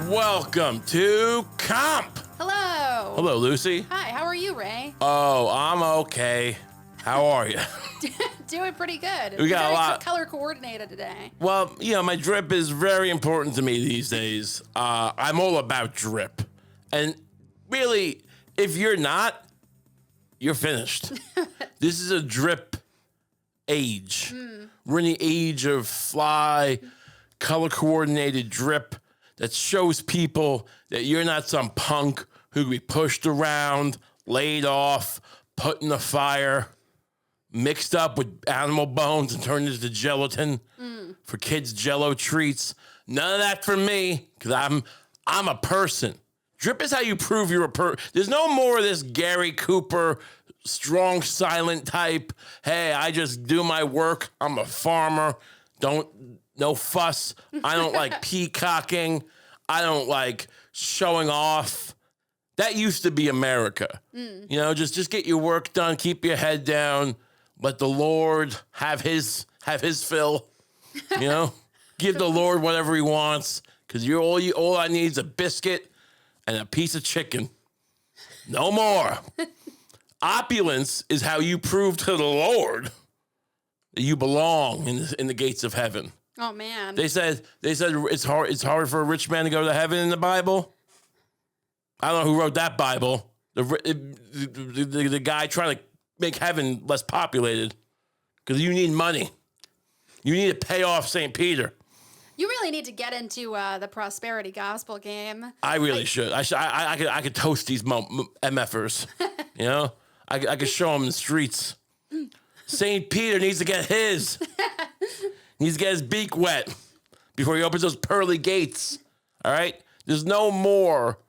Welcome to Kump. Hello. Hello, Lucie. Hi, how are you, Ray? Oh, I'm okay. How are you? Doing pretty good. We got a lot. Color coordinated today. Well, my drip is very important to me these days. I'm all about drip. And really, if you're not, you're finished. This is a drip age. We're in the age of fly, color coordinated drip that shows people that you're not some punk who can be pushed around, laid off, put in the fire, mixed up with animal bones and turned into gelatin for kids' Jello treats. None of that for me, because I'm a person. Drip is how you prove you're a person. There's no more of this Gary Cooper, strong, silent type. Hey, I just do my work. I'm a farmer. No fuss. I don't like peacocking. I don't like showing off. That used to be America. Just get your work done. Keep your head down. Let the Lord have his fill. Give the Lord whatever he wants. Because all I need is a biscuit and a piece of chicken. No more. Opulence is how you prove to the Lord that you belong in the gates of heaven. Oh man. They said it's hard for a rich man to go to heaven in the Bible. I don't know who wrote that Bible. The guy trying to make heaven less populated because you need money. You need to pay off St. Peter. You really need to get into the prosperity gospel game. I really should. I could toast these MFers. I could show them the streets. St. Peter needs to get his. Needs to get his beak wet before he opens those pearly gates. All right? There's no more,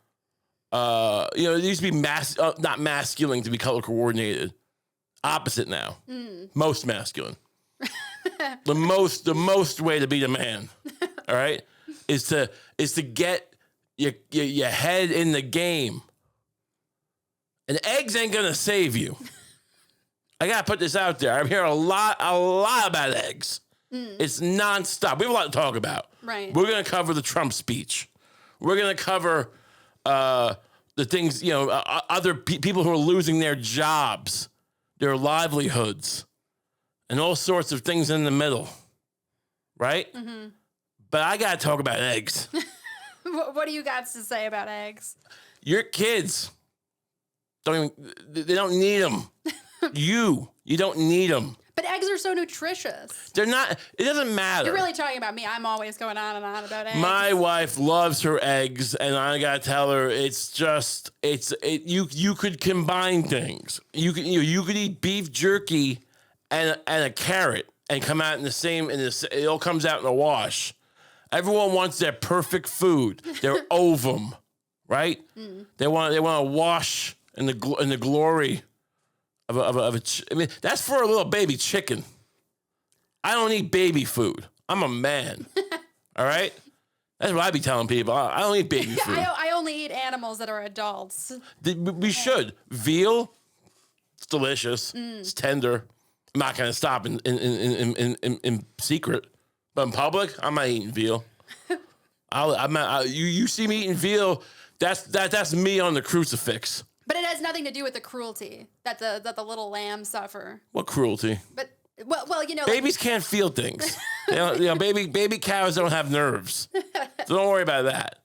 it used to be not masculine to be color coordinated. Opposite now. Most masculine. The most way to be the man, all right, is to get your head in the game. And eggs ain't gonna save you. I gotta put this out there. I'm hearing a lot about eggs. It's nonstop. We have a lot to talk about. Right. We're gonna cover the Trump speech. We're gonna cover the things, other people who are losing their jobs, their livelihoods, and all sorts of things in the middle. Right? Mm-hmm. But I gotta talk about eggs. What do you got to say about eggs? Your kids they don't need them. You don't need them. But eggs are so nutritious. They're not. It doesn't matter. You're really talking about me. I'm always going on and on about eggs. My wife loves her eggs, and I gotta tell her you could combine things. You could eat beef jerky and a carrot and come out it all comes out in a wash. Everyone wants their perfect food, their ovum, right? They want to wash in the glory I mean, that's for a little baby chicken. I don't eat baby food. I'm a man. All right? That's what I be telling people. I don't eat baby food. I only eat animals that are adults. We should. Veal, it's delicious. It's tender. I'm not going to stop in secret. But in public, I'm not eating veal. You see me eating veal, that's me on the crucifix. But it has nothing to do with the cruelty that the little lambs suffer. What cruelty? But well, babies can't feel things. Baby cows don't have nerves, so don't worry about that.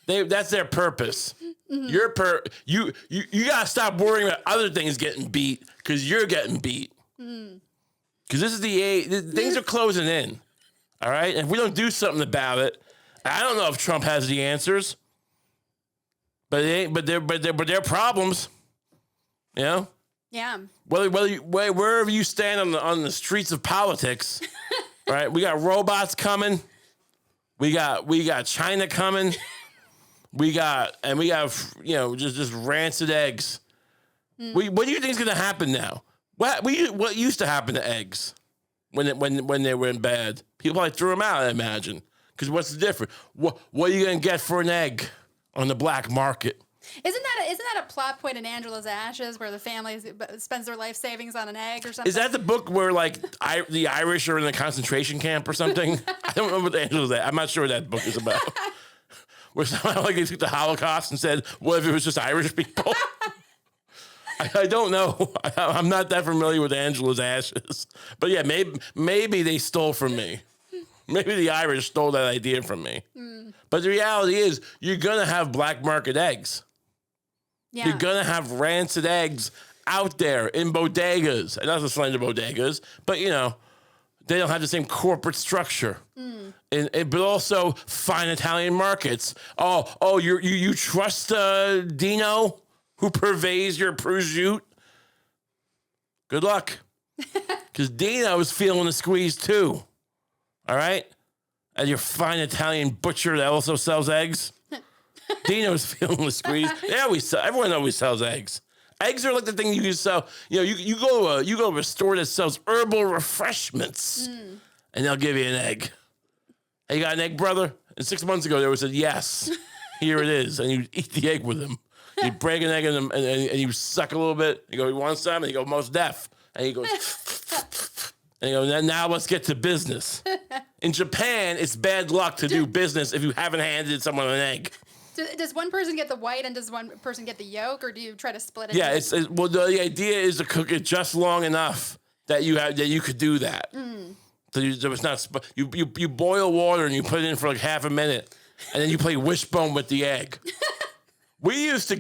That's their purpose. Mm-hmm. You gotta stop worrying about other things getting beat because you're getting beat. Because this is the age. Things are closing in. All right, and if we don't do something about it, I don't know if Trump has the answers. But they're problems, Yeah. Wherever you stand on the streets of politics, right? We got robots coming. We got China coming. We got just rancid eggs. What do you think is going to happen now? What used to happen to eggs when they were in bad? People probably threw them out, I imagine. Because what's the difference? What are you going to get for an egg on the black market? Isn't that a plot point in Angela's Ashes where the family spends their life savings on an egg or something? Is that the book where the Irish are in a concentration camp or something? I don't remember what Angela's Ashes. I'm not sure what that book is about. where somehow like they took the Holocaust and said, what if it was just Irish people? I don't know. I'm not that familiar with Angela's ashes. But yeah, maybe they stole from me. Maybe the Irish stole that idea from me. But the reality is, you're going to have black market eggs. Yeah. You're going to have rancid eggs out there in bodegas. And not the slander bodegas, but, you know, they don't have the same corporate structure. But also fine Italian markets. Oh, you trust Dino, who purveys your prosciutto? Good luck. Because Dino is feeling the squeeze too. All right? And your fine Italian butcher that also sells eggs. Dino's feeling the squeeze. Yeah, everyone always sells eggs. Eggs are like the thing you can sell. You know, you go to a store that sells herbal refreshments, and they'll give you an egg. Hey, you got an egg, brother? And 6 months ago, they would said, yes, here it is. And you eat the egg with him. You break an egg in them, and you suck a little bit. You go, you want some? And you go, most deaf. And he goes, and you go, now let's get to business. In Japan, it's bad luck to do business if you haven't handed someone an egg. Does one person get the white and does one person get the yolk, or do you try to split it? Yeah, well, the idea is to cook it just long enough that you could do that. So it's not you boil water and you put it in for like half a minute, and then you play wishbone with the egg. Eggs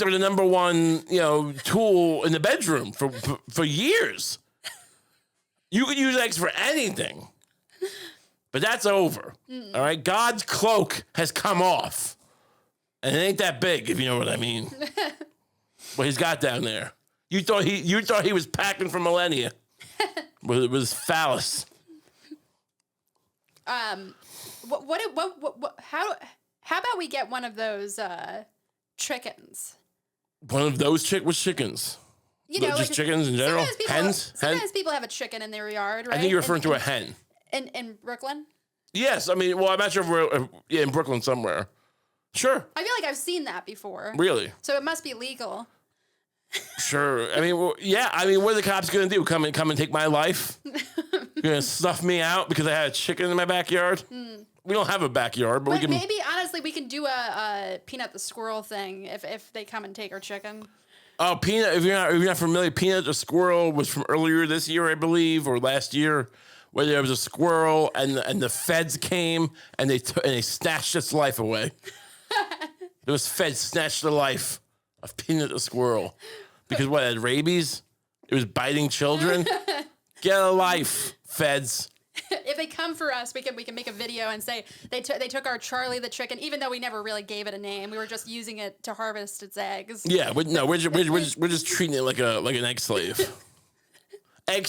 are the number one, tool in the bedroom for years. You could use eggs for anything, but that's over. All right, God's cloak has come off, and it ain't that big, if you know what I mean. What he's got down there. You thought he was packing for millennia with his phallus. How about we get one of those chickens? One of those chickens? You know, just chickens in general? Hens? Sometimes people have a chicken in their yard, right? I think you're referring to a hen. In Brooklyn? Yes. I mean, well, I'm not sure if we're in Brooklyn somewhere. Sure. I feel like I've seen that before. Really? So it must be legal. Sure. I mean, well, yeah. I mean, what are the cops going to do? Come and take my life? You're going to snuff me out because I had a chicken in my backyard? We don't have a backyard, but we can... Maybe, honestly, we can do a Peanut the Squirrel thing if they come and take our chicken. Oh, Peanut, if you're not familiar, Peanut the Squirrel was from earlier this year, I believe, or last year, where there was a squirrel and the feds came and they snatched its life away. Those feds snatched the life of Peanut the Squirrel. Because what, it had rabies? It was biting children? Get a life, feds. If they come for us, we can make a video and say they took our Charlie the chicken, even though we never really gave it a name. We were just using it to harvest its eggs. Yeah, we're just treating it like an egg slave. Egg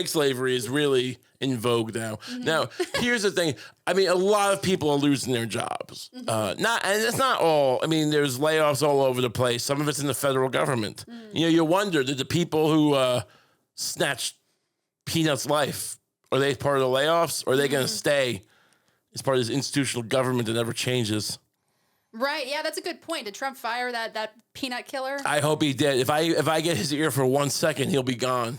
slavery is really in vogue now. Now, here's the thing. I mean, a lot of people are losing their jobs. And it's not all. I mean, there's layoffs all over the place. Some of it's in the federal government. You wonder, did the people who snatched Peanut's life, are they part of the layoffs, or are they going to stay as part of this institutional government that never changes? Right. Yeah, that's a good point. Did Trump fire that peanut killer? I hope he did. If I get his ear for 1 second, he'll be gone.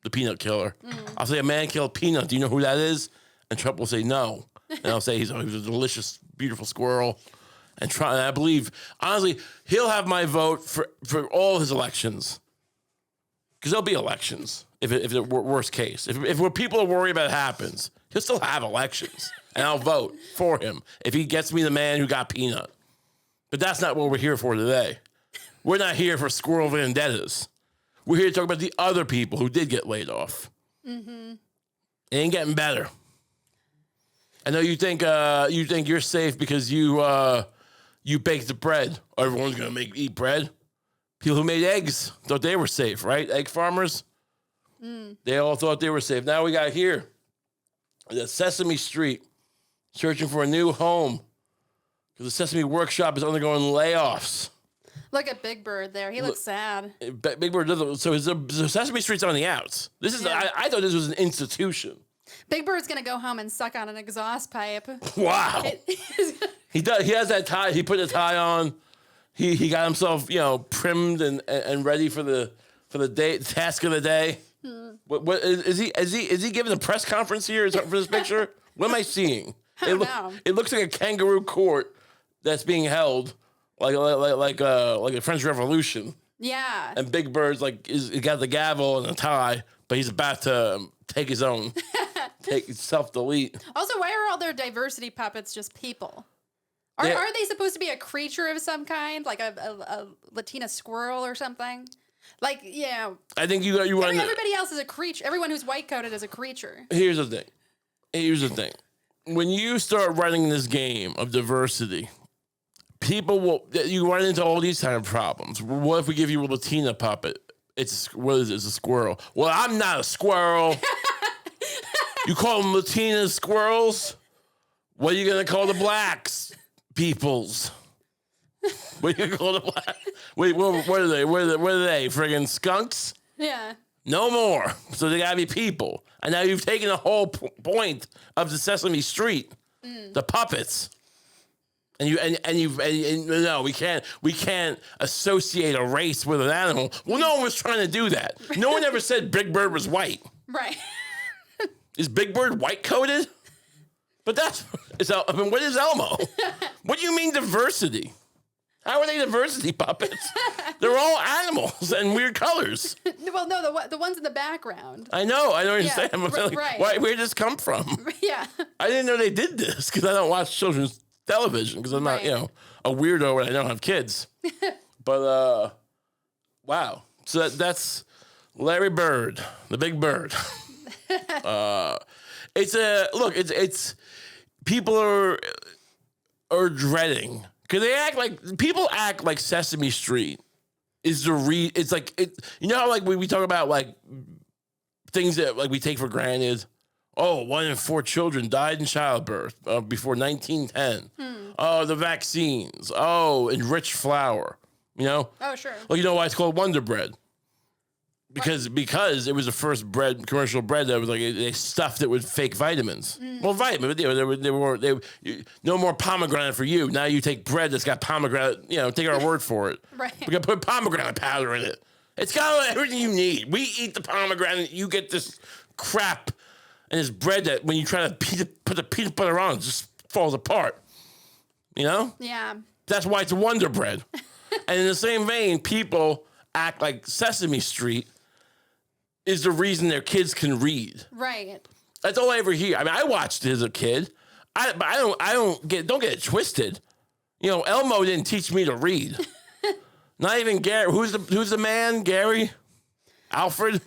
The peanut killer. I'll say a man killed Peanut. Do you know who that is? And Trump will say no. And I'll say he was a delicious, beautiful squirrel. And I believe, honestly, he'll have my vote for all his elections. Because there'll be elections. If the worst case, if what people are worried about happens, he'll still have elections, and I'll vote for him if he gets me the man who got Peanut. But that's not what we're here for today. We're not here for squirrel vendettas. We're here to talk about the other people who did get laid off. It ain't getting better. I know you think you're safe because you baked the bread. Everyone's gonna eat bread. People who made eggs thought they were safe, right? Egg farmers. They all thought they were safe. Now we got here the Sesame Street searching for a new home because the Sesame Workshop is undergoing layoffs. Look at Big Bird there. He looks sad. Big Bird doesn't. So Sesame Street's on the outs. This is. Yeah. I thought this was an institution. Big Bird's gonna go home and suck on an exhaust pipe. Wow. He does. He has that tie. He put a tie on. He got himself, trimmed and ready for the day, task of the day. What is he giving a press conference here for this picture? What am I seeing? No. It looks like a kangaroo court that's being held like a French Revolution. Yeah. And Big Bird's he got the gavel and a tie, but he's about to take his own, take self-delete. Also, why are all their diversity puppets just people? Are they supposed to be a creature of some kind, like a Latina squirrel or something? Like, yeah. I think you want everybody else is a creature. Everyone who's white coated is a creature. Here's the thing. When you start running this game of diversity, you run into all these kind of problems. What if we give you a Latina puppet? It's a squirrel. Well, I'm not a squirrel. You call them Latina squirrels? What are you gonna call the blacks? Peoples. What are you gonna call the blacks? Wait, what are they? What are they? Friggin' skunks? Yeah. No more. So they gotta be people. And now you've taken the whole point of the Sesame Street, the puppets. No, we can't associate a race with an animal. Well, no one was trying to do that. No one ever said Big Bird was white. Right. Is Big Bird white coated? But what is Elmo? What do you mean diversity? How are they diversity puppets? They're all animals and weird colors. Well, no, the ones in the background. I know. I don't understand. Right. Where did this come from? Yeah. I didn't know they did this because I don't watch children's television because I'm not, a weirdo and I don't have kids. But wow. So that's Larry Bird, the Big Bird. It's people are dreading because people act like Sesame Street is it's like you know how like we talk about like things that like we take for granted. Oh, 1 in 4 children died in childbirth before 1910. Oh, the vaccines. Oh, enriched flour. You know? Oh, sure. Well, you know why it's called Wonder Bread? Because it was the first commercial bread that was like they stuffed it with fake vitamins. Well, vitamins, no more pomegranate for you. Now you take bread that's got pomegranate. Take our word for it. Right. We got to put pomegranate powder in it. It's got everything you need. We eat the pomegranate. You get this crap. And it's bread that when you try to put the peanut butter on, it just falls apart. You know? Yeah. That's why it's Wonder Bread. And in the same vein, people act like Sesame Street is the reason their kids can read. Right. That's all I ever hear. I mean, I watched it as a kid. But don't get it twisted. Elmo didn't teach me to read. Not even Gary. Who's the man? Gary? Alfred?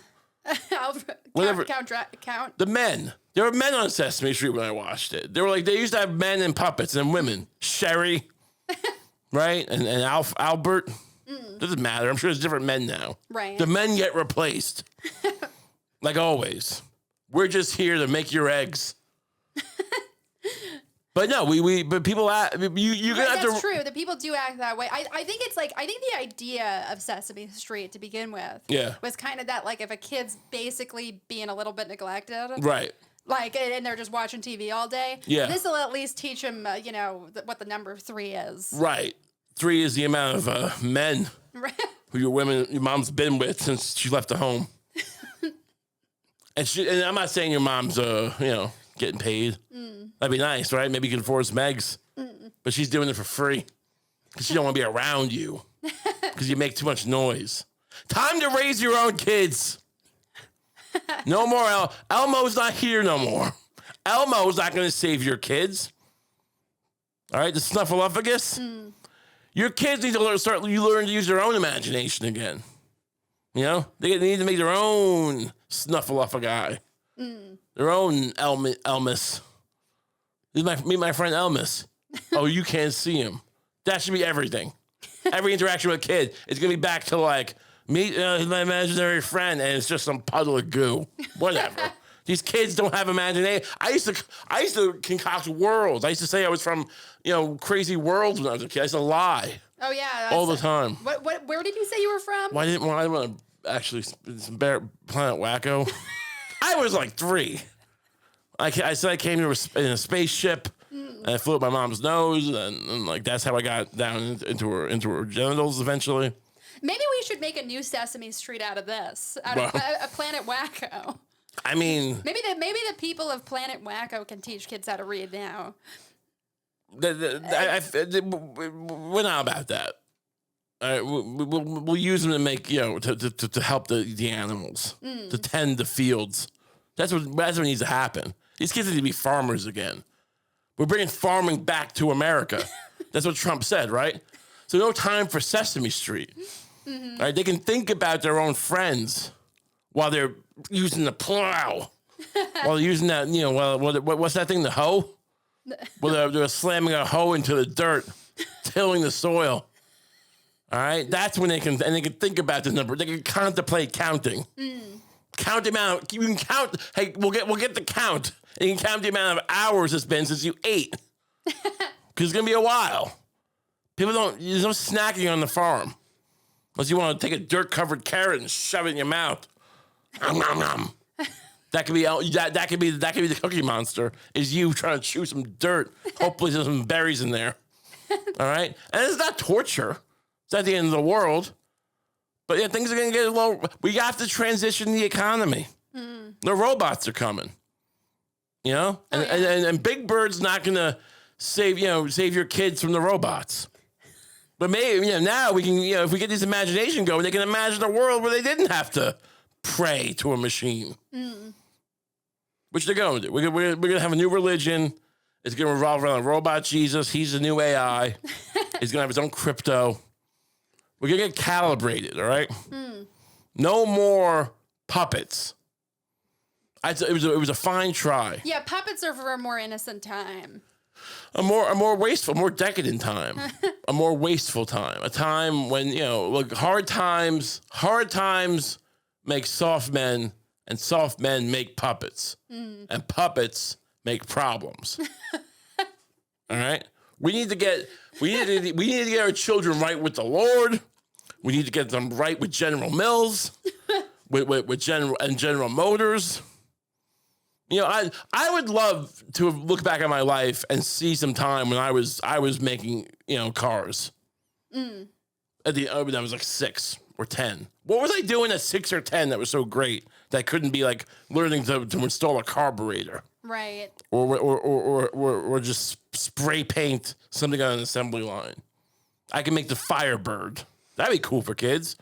Whatever. Count. The men. There were men on Sesame Street when I watched it. They used to have men and puppets and women. Sherry, right? And Albert. Doesn't matter. I'm sure there's different men now. Right. The men get replaced. Like always. We're just here to make your eggs. But no, but people act, you're gonna have to. That's true. The people do act that way. I think the idea of Sesame Street to begin with, was kind of that, like, if a kid's basically being a little bit neglected, right? Like, and they're just watching TV all day. Yeah, this will at least teach them, what the number 3 is. Right. 3 is the amount of men who your mom's been with since she left the home. And I'm not saying your mom's, getting paid. That'd be nice, right? Maybe you can afford some eggs. But she's doing it for free because she don't want to be around you because you make too much noise. Time to raise your own kids. No more. Elmo's not here no more. Elmo's not going to save your kids. All right, the Snuffleupagus. Your kids need to learn to use their own imagination again. They need to make their own Snuffleupagus. Their own Elmus. Meet my friend Elmus. Oh, you can't see him. That should be everything. Every interaction with a kid is going to be back to like, meet my imaginary friend, and it's just some puddle of goo. Whatever. These kids don't have imagination. I used to concoct worlds. I used to say I was from, crazy worlds when I was a kid. I used to lie. Oh yeah. All the time. Where did you say you were from? Well, I didn't want to actually Planet Wacko. I was like 3. I said I came here in a spaceship, and I flew up my mom's nose, and like that's how I got down into her genitals eventually. Maybe we should make a new Sesame Street out of this, out of a Planet Wacko. I mean, maybe the people of Planet Wacko can teach kids how to read now. we're not about that. All right, we'll use them to make to help the animals, to tend the fields. That's what needs to happen. These kids need to be farmers again. We're bringing farming back to America. That's what Trump said, right? So no time for Sesame Street. All right, they can think about their own friends while they're using the plow, while they're using that, what's that thing, the hoe? Well, they're slamming a hoe into the dirt, tilling the soil. All right, that's when they can think about the number. They can contemplate counting. Count the amount. You can count. Hey, we'll get the count. And you can count the amount of hours it's been since you ate, because it's gonna be a while. There's no snacking on the farm, unless you want to take a dirt-covered carrot and shove it in your mouth. Nom, nom, nom. That could be the Cookie Monster. Is you trying to chew some dirt? Hopefully, there's some berries in there. All right, and it's not torture. It's not the end of the world. But yeah, things are going to get a little. We have to transition the economy. The robots are coming. And Big Bird's not going to save your kids from the robots. But maybe now we can if we get this imagination going, they can imagine a world where they didn't have to pray to a machine. Which they're going to do. We're going to have a new religion. It's going to revolve around robot Jesus. He's the new AI. He's going to have his own crypto. We're going to get calibrated, all right? No more puppets. It was a fine try. Yeah, puppets are for a more innocent time. A more wasteful, more decadent time. A more wasteful time. A time when, hard times make soft men, and soft men make puppets. And puppets make problems. All right? We need to get our children right with the Lord. We need to get them right with General Mills, with General Motors. I would love to look back at my life and see some time when I was making cars. When I was like 6 or 10. What was I doing at 6 or 10 that was so great that I couldn't be like learning to install a carburetor? Right. Or just spray paint something on an assembly line. I can make the Firebird. That'd be cool for kids,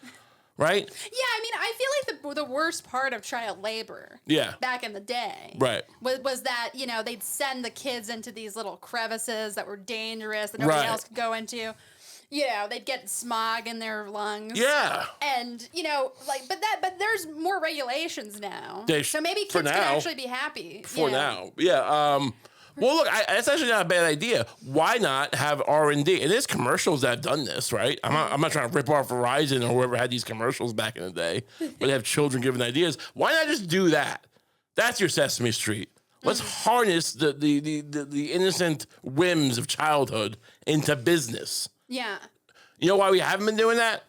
right? Yeah, I mean, I feel like the worst part of child labor back in the day was that, they'd send the kids into these little crevices that were dangerous that nobody else could go into. They'd get smog in their lungs. Yeah. And, but there's more regulations now. So maybe kids can actually be happy. For now. Yeah. Well, look, that's actually not a bad idea. Why not have R&D? And there's commercials that have done this, right? I'm not trying to rip off Verizon or whoever had these commercials back in the day, but they have children giving ideas. Why not just do that? That's your Sesame Street. Let's harness the innocent whims of childhood into business. Yeah. You know why we haven't been doing that?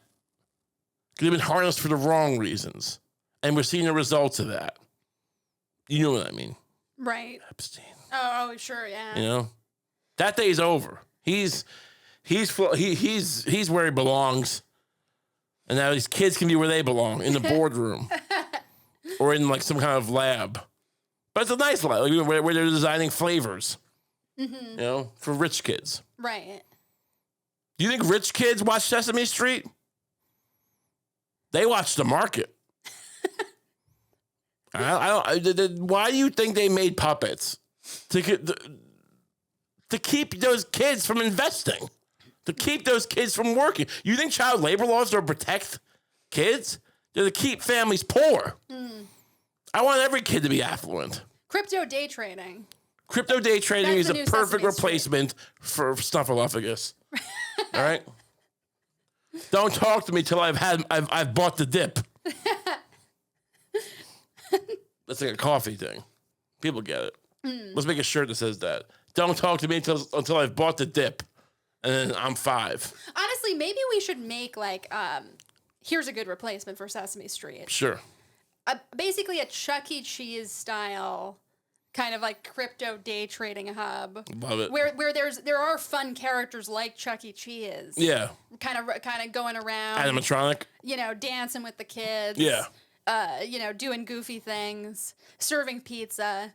Because they've been harnessed for the wrong reasons. And we're seeing the results of that. You know what I mean? Right. Epstein. Oh, sure, yeah. That day's over. He's where he belongs. And now these kids can be where they belong, in the boardroom. Or in like some kind of lab. But it's a nice lab, where they're designing flavors. For rich kids. Right. Do you think rich kids watch Sesame Street? They watch the market. Why do you think they made puppets? To keep those kids from investing. To keep those kids from working. You think child labor laws are to protect kids? They're to keep families poor. I want every kid to be affluent. Crypto day trading. Crypto day trading is a perfect replacement for Snuffleupagus. All right? Don't talk to me till I've bought the dip. That's like a coffee thing. People get it. Let's make a shirt that says that. Don't talk to me until I've bought the dip. And then I'm 5. Honestly, maybe we should make here's a good replacement for Sesame Street. Sure. Basically a Chuck E. Cheese style kind of like crypto day trading hub. Love it. Where there are fun characters like Chuck E. Cheese. Yeah. Kind of going around. Animatronic. Dancing with the kids. Yeah. doing goofy things, serving pizza.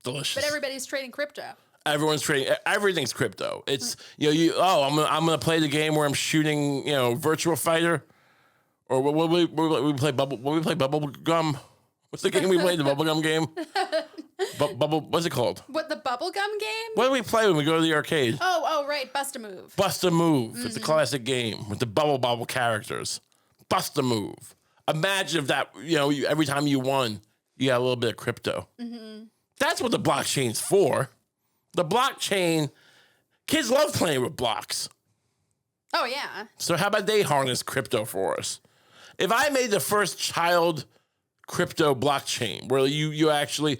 Delicious. But everybody's trading crypto. Everyone's trading. Everything's crypto. It's I'm gonna play the game where I'm shooting Virtua Fighter, or what we play bubble gum. What's the game we played? The bubblegum game? What's it called? What, the bubblegum game? What do we play when we go to the arcade? Oh, right. Bust a Move. Bust a Move. Mm-hmm. It's a classic game with the bubble characters. Bust a Move. Imagine if that, every time you won, you got a little bit of crypto. Mm-hmm. That's what the blockchain's for. The blockchain, kids love playing with blocks. Oh, yeah. So how about they harness crypto for us? If I made the first child crypto blockchain where you actually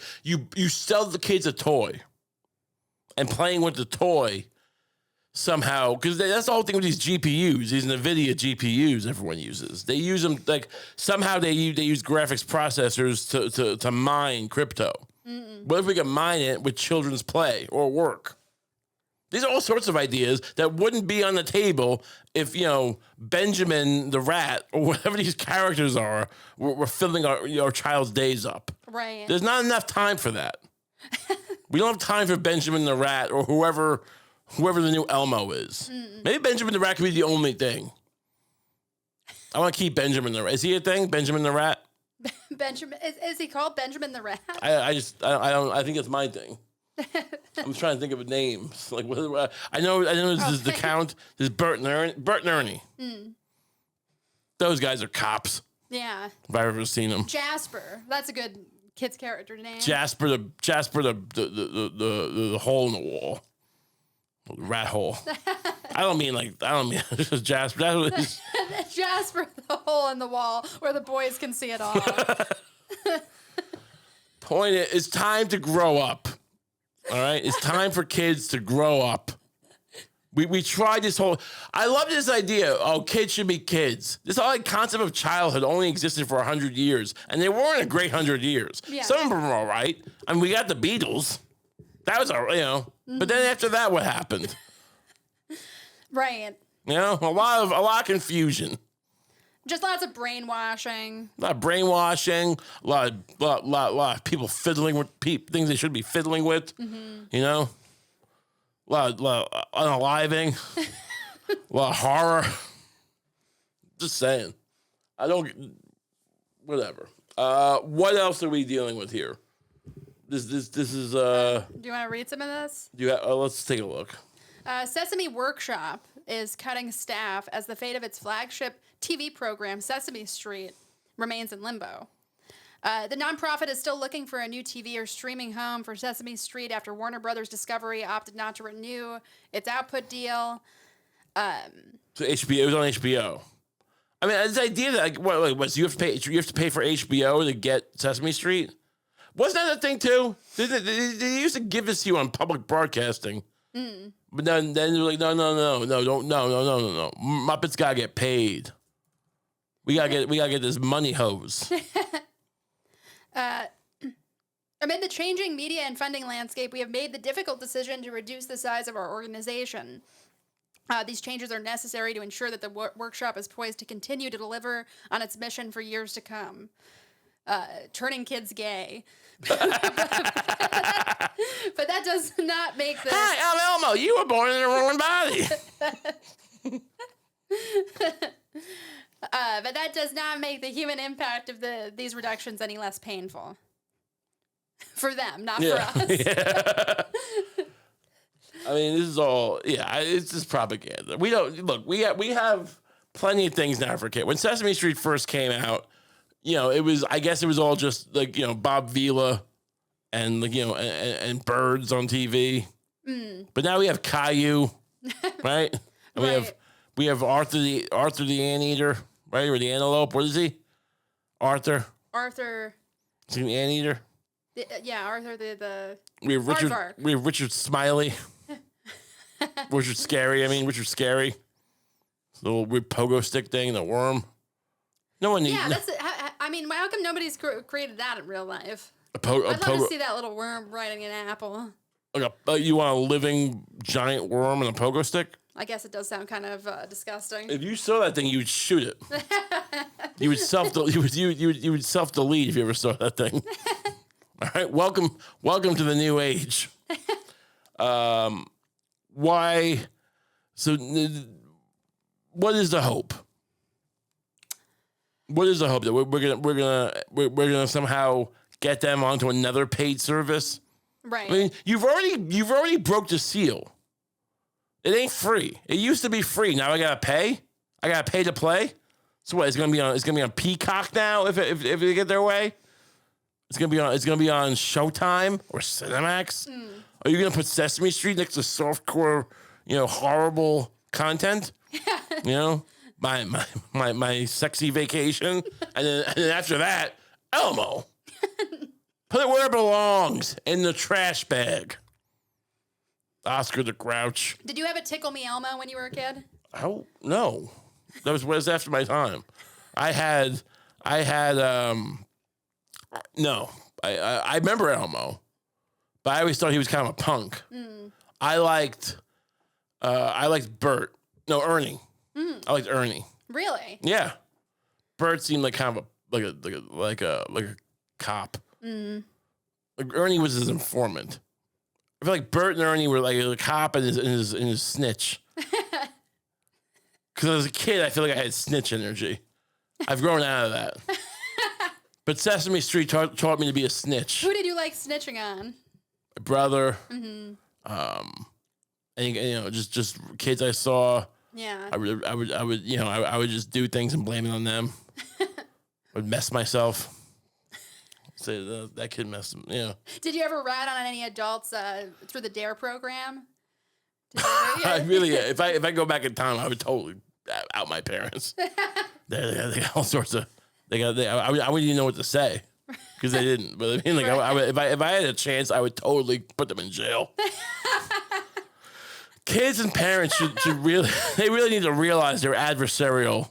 sell the kids a toy and playing with the toy somehow, because that's the whole thing with these GPUs, these NVIDIA GPUs everyone uses. They use them somehow they use graphics processors to mine crypto. Mm-mm. What if we could mine it with children's play or work? These are all sorts of ideas that wouldn't be on the table if, Benjamin the rat or whatever these characters are, were filling our child's days up. Right. There's not enough time for that. We don't have time for Benjamin the rat or whoever the new Elmo is. Mm-mm. Maybe Benjamin the rat could be the only thing. I want to keep Benjamin the rat. Is he a thing, Benjamin the rat? Benjamin, is he called Benjamin the rat? I think it's my thing. I'm trying to think of a name. Like, I know this is the Count. This is Bert and Ernie. Mm. Those guys are cops. Yeah. If I've ever seen them. Jasper. That's a good kid's character name. Jasper the hole in the wall. The rat hole. I don't mean just Jasper. That's what it is. Jasper, the hole in the wall where the boys can see it all. Point is, it's time to grow up. All right? It's time for kids to grow up. We tried this whole... I love this idea. Oh, kids should be kids. This whole concept of childhood only existed for 100 years. And they weren't a great 100 years. Yeah. Some of them were all right. I mean, we got the Beatles. That was, Mm-hmm. But then after that, what happened? Right. A lot of confusion. Just lots of brainwashing. A lot of brainwashing. A lot of people fiddling with things they shouldn't be fiddling with. Mm-hmm. A lot of unaliving. A lot of horror. Just saying. Whatever. What else are we dealing with here? This is. Do you want to read some of this? Let's take a look. Sesame Workshop is cutting staff as the fate of its flagship TV program, Sesame Street, remains in limbo. The nonprofit is still looking for a new TV or streaming home for Sesame Street after Warner Brothers Discovery opted not to renew its output deal. So HBO, it was on HBO. I mean, this idea that so you have to pay for HBO to get Sesame Street. Wasn't that a thing too? They used to give this to you on public broadcasting. Mm. But then they're like, no. Muppets gotta get paid. We gotta get this money hose. Amid the changing media and funding landscape, we have made the difficult decision to reduce the size of our organization. These changes are necessary to ensure that the workshop is poised to continue to deliver on its mission for years to come. Turning kids gay. But that does not make this... Hi, I'm Elmo. You were born in the wrong body. But that does not make the human impact of these reductions any less painful. For them, not for us. Yeah. I mean, this is all... Yeah, it's just propaganda. We don't... Look, we have plenty of things now for kids. When Sesame Street first came out, it was all just Bob Vila and and birds on TV. Mm. But now we have Caillou, right? And right. we have Arthur the Anteater, right? Or the antelope. What is he? Arthur. Is he the anteater? Arthur the. We have Richard. Aardvark. We have Richard Smiley. Richard Scary. The little weird pogo stick thing, the worm. No one needs. Yeah, how come nobody's created that in real life? I'd love to see that little worm riding an apple. You want a living giant worm and a pogo stick? I guess it does sound kind of disgusting. If you saw that thing, you would shoot it. You would you would self delete if you ever saw that thing. All right, welcome to the new age. Why? So, what is the hope? What is the hope that we're gonna somehow get them onto another paid service? Right. I mean, you've already broke the seal. It ain't free. It used to be free. Now I gotta pay. I gotta pay to play. So what? It's gonna be on Peacock now if they get their way. It's gonna be on Showtime or Cinemax. Are you gonna put Sesame Street next to softcore, horrible content? My sexy vacation, and then after that, Elmo. Put it where it belongs, in the trash bag. Oscar the Grouch. Did you have a Tickle Me Elmo when you were a kid? Oh no, that was after my time. I remember Elmo, but I always thought he was kind of a punk. I liked Bert. No, Ernie. I liked Ernie. Really? Yeah, Bert seemed like kind of like a cop. Like Ernie was his informant. I feel like Bert and Ernie were like a cop and his snitch. Because as a kid, I feel like I had snitch energy. I've grown out of that. But Sesame Street taught me to be a snitch. Who did you like snitching on? My brother. And just kids I saw. Yeah. I would just do things and blame it on them. I would mess myself. Say that kid messed him. Yeah. Did you ever rat on any adults through the DARE program? I really, if I go back in time, I would totally out my parents. They got all sorts of. I wouldn't even know what to say because they didn't. But I mean, like, if I had a chance, I would totally put them in jail. Kids and parents should really need to realize their adversarial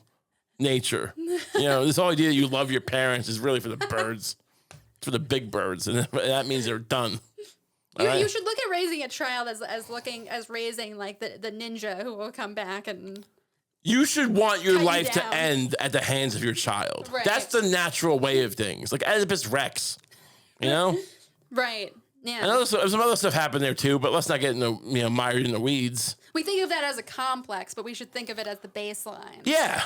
nature. This whole idea that you love your parents is really for the birds. For the big birds, and that means they're done. You should look at raising a child as raising like the ninja who will come back and. You should want your life to end at the hands of your child. Right. That's the natural way of things, like Oedipus Rex. Right. Yeah. I know some other stuff happened there too, but let's not get mired in the weeds. We think of that as a complex, but we should think of it as the baseline. Yeah.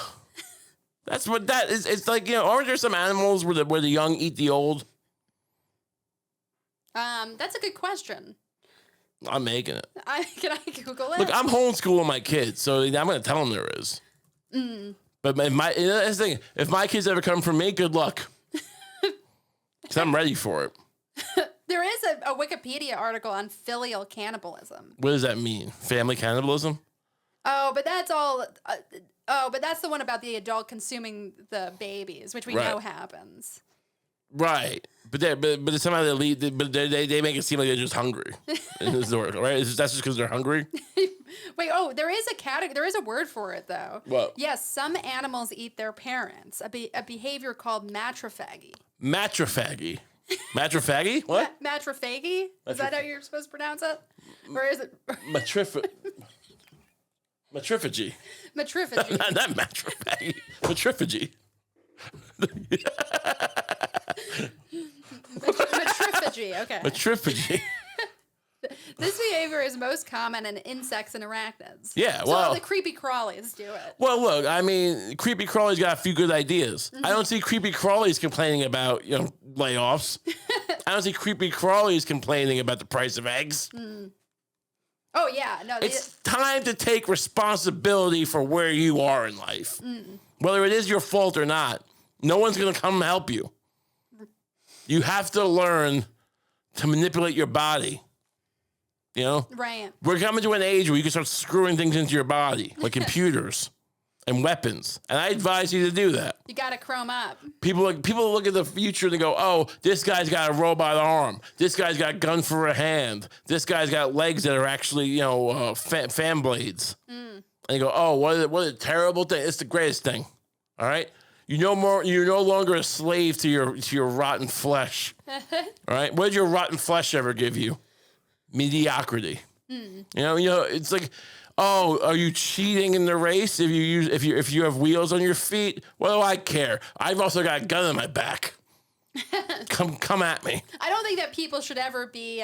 That's what that is. It's like, aren't there some animals where the young eat the old? That's a good question. I'm making it. Can I Google it? Look, I'm homeschooling my kids, so I'm going to tell them there is. But that's the thing. If my kids ever come from me, good luck. Because I'm ready for it. There is a Wikipedia article on filial cannibalism. What does that mean? Family cannibalism? Oh, but that's all. But that's the one about the adult consuming the babies, which we know happens. Right, but somehow they lead. But they make it seem like they're just hungry. Right? That's just because they're hungry. Wait. Oh, there is a category. There is a word for it though. What? Yes, some animals eat their parents. A behavior called matrophagy. Matrophagy. Matrophagy? What? Matrophagy? Is that how you're supposed to pronounce it? Or is it? Matriphagy. Matriphagy. Not matrophagy. Matriphagy. Matriphagy, okay. Matriphagy. This behavior is most common in insects and arachnids. Yeah, so all the creepy crawlies do it. Well, look, I mean, creepy crawlies got a few good ideas. I don't see creepy crawlies complaining about, layoffs. I don't see creepy crawlies complaining about the price of eggs. Oh, yeah. No, it's time to take responsibility for where you are in life. Whether it is your fault or not, no one's going to come help you. You have to learn to manipulate your body. Right. We're coming to an age where you can start screwing things into your body, like computers and weapons. And I advise you to do that. You got to chrome up. People look at the future and they go, oh, this guy's got a robot arm. This guy's got a gun for a hand. This guy's got legs that are actually, fan blades. And you go, oh, what a terrible thing. It's the greatest thing. All right? You're no longer a slave to your rotten flesh. All right? What did your rotten flesh ever give you? Mediocrity. It's like Oh, are you cheating in the race if you have wheels on your feet? What do I care? I've also got a gun in my back. Come at me. I don't think that people should ever be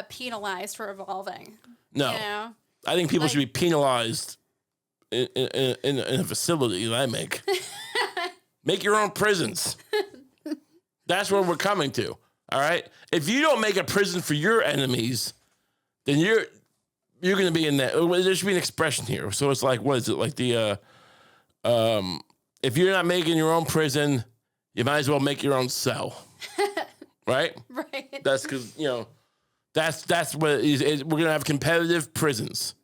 penalized for evolving. No, you know? I think people should be penalized in a facility that I make. Make your own prisons. That's where we're coming to. All right. If you don't make a prison for your enemies, then you're going to be in that. There should be an expression here. So it's like, what is it? Like if you're not making your own prison, you might as well make your own cell. Right? Right. That's because, that's what it is. We're going to have competitive prisons.